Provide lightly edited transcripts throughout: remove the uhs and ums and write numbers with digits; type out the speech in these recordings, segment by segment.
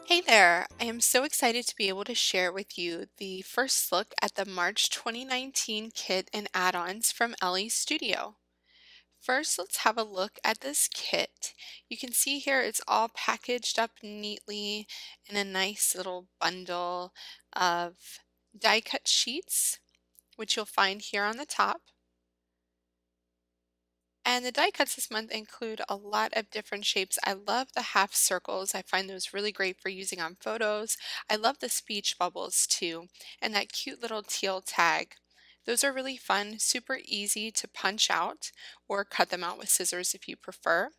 Hey there! I am so excited to be able to share with you the first look at the March 2019 kit and add-ons from Elle Studio. First, let's have a look at this kit. You can see here it's all packaged up neatly in a nice little bundle of die-cut sheets, which you'll find here on the top. And the die cuts this month include a lot of different shapes. I love the half circles. I find those really great for using on photos. I love the speech bubbles too, and that cute little teal tag. Those are really fun, super easy to punch out or cut them out with scissors if you prefer.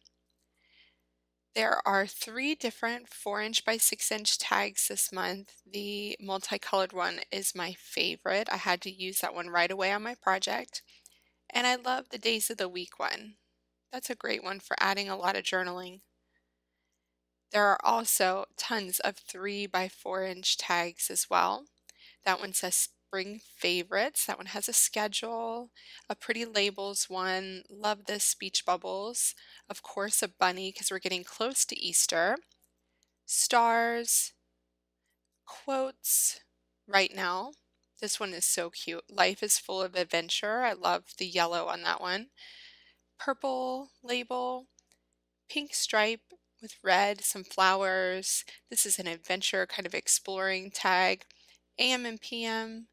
There are 3 different 4" by 6" tags this month. The multicolored one is my favorite. I had to use that one right away on my project. And I love the days of the week one. That's a great one for adding a lot of journaling. There are also tons of 3 by 4" tags as well. That one says spring favorites. That one has a schedule, a pretty labels one. Love this speech bubbles. Of course, a bunny because we're getting close to Easter. Stars, quotes right now. This one is so cute. Life is full of adventure. I love the yellow on that one. Purple label, pink stripe with red, some flowers. This is an adventure kind of exploring tag. AM and PM,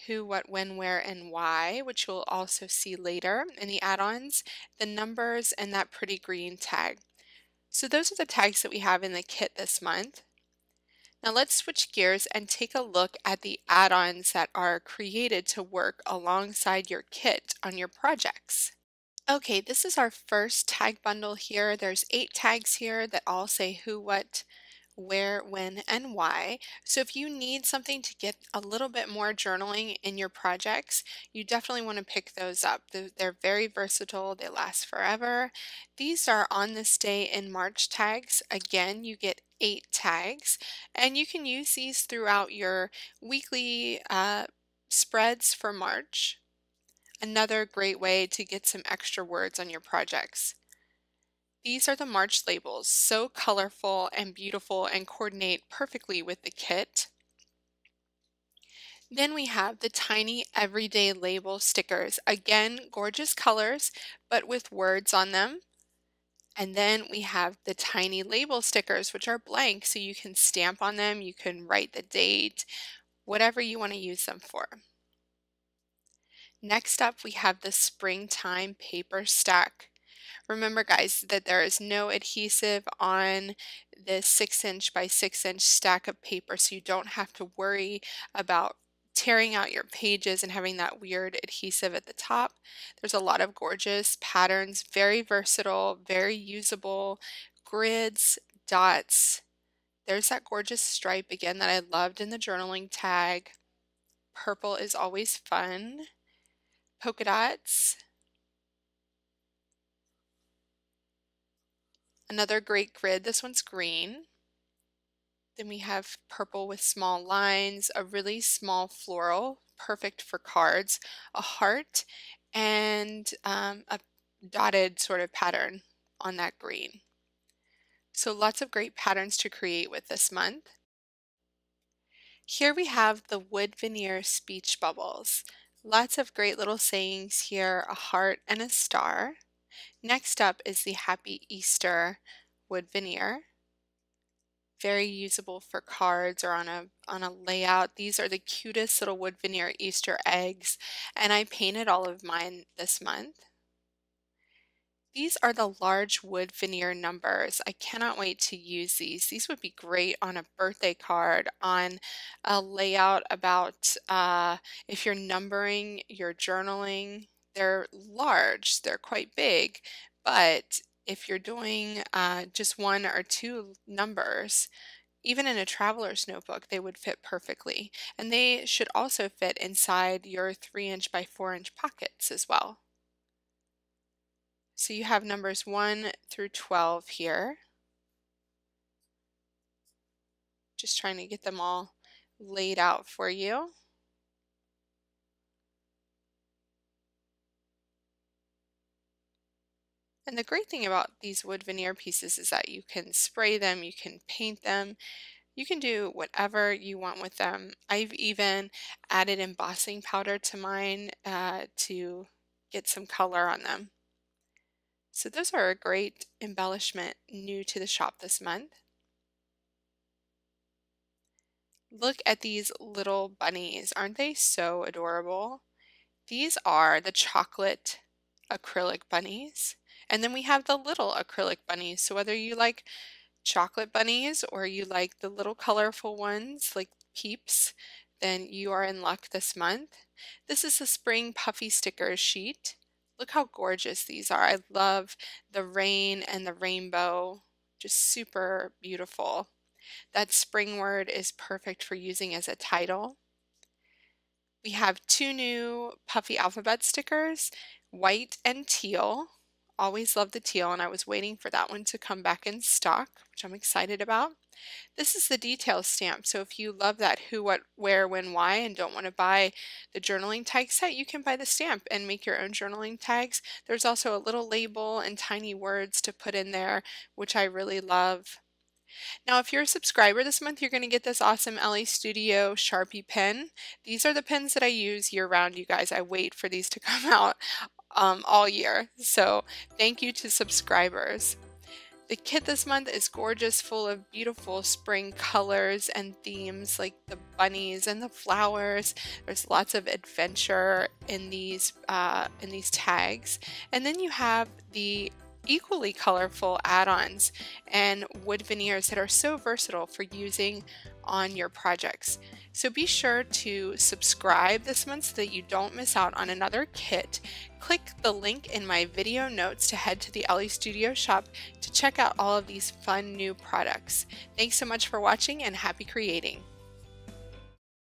who, what, when, where, and why, which you'll also see later in the add-ons, the numbers, and that pretty green tag. So those are the tags that we have in the kit this month. Now let's switch gears and take a look at the add-ons that are created to work alongside your kit on your projects. Okay, this is our first tag bundle here. There's 8 tags here that all say who, what, where, when, and why. So if you need something to get a little bit more journaling in your projects, you definitely want to pick those up. They're very versatile. They last forever. These are on this day in March tags. Again, you get 8 tags, and you can use these throughout your weekly spreads for March. Another great way to get some extra words on your projects. These are the March labels, so colorful and beautiful and coordinate perfectly with the kit. Then we have the tiny everyday label stickers. Again, gorgeous colors, but with words on them. And then we have the tiny label stickers, which are blank, so you can stamp on them, you can write the date, whatever you want to use them for. Next up, we have the springtime paper stack. Remember, guys, that there is no adhesive on this 6" by 6" stack of paper, so you don't have to worry about tearing out your pages and having that weird adhesive at the top. There's a lot of gorgeous patterns, very versatile, very usable, grids, dots. There's that gorgeous stripe again that I loved in the journaling tag. Purple is always fun. Polka dots. Another great grid, this one's green. Then we have purple with small lines, a really small floral, perfect for cards, a heart, and a dotted sort of pattern on that green. So lots of great patterns to create with this month. Here we have the wood veneer speech bubbles. Lots of great little sayings here, a heart and a star. Next up is the Happy Easter wood veneer. Very usable for cards or on a layout. These are the cutest little wood veneer Easter eggs, and I painted all of mine this month. These are the large wood veneer numbers. I cannot wait to use these. These would be great on a birthday card, on a layout about if you're numbering your journaling. They're large, they're quite big, but if you're doing just 1 or 2 numbers, even in a traveler's notebook, they would fit perfectly. And they should also fit inside your 3" by 4" pockets as well. So you have numbers 1 through 12 here. Just trying to get them all laid out for you. And the great thing about these wood veneer pieces is that you can spray them, you can paint them, you can do whatever you want with them. I've even added embossing powder to mine to get some color on them. So those are a great embellishment new to the shop this month. Look at these little bunnies. Aren't they so adorable? These are the chocolate acrylic bunnies. And then we have the little acrylic bunnies. So whether you like chocolate bunnies or you like the little colorful ones like Peeps, then you are in luck this month. This is the spring puffy stickers sheet. Look how gorgeous these are. I love the rain and the rainbow. Just super beautiful. That spring word is perfect for using as a title. We have two new puffy alphabet stickers, white and teal. Always love the teal, and I was waiting for that one to come back in stock, which I'm excited about. This is the detail stamp, so if you love that who, what, where, when, why, and don't want to buy the journaling tag set, you can buy the stamp and make your own journaling tags. There's also a little label and tiny words to put in there, which I really love. Now, if you're a subscriber this month, you're going to get this awesome Elle Studio Sharpie pen. These are the pens that I use year round, you guys. I wait for these to come out all year. So thank you to subscribers. The kit this month is gorgeous, full of beautiful spring colors and themes like the bunnies and the flowers. There's lots of adventure in these tags. And then you have the equally colorful add-ons and wood veneers that are so versatile for using on your projects. So be sure to subscribe this month so that you don't miss out on another kit. Click the link in my video notes to head to the Elle Studio shop to check out all of these fun new products. Thanks so much for watching and happy creating!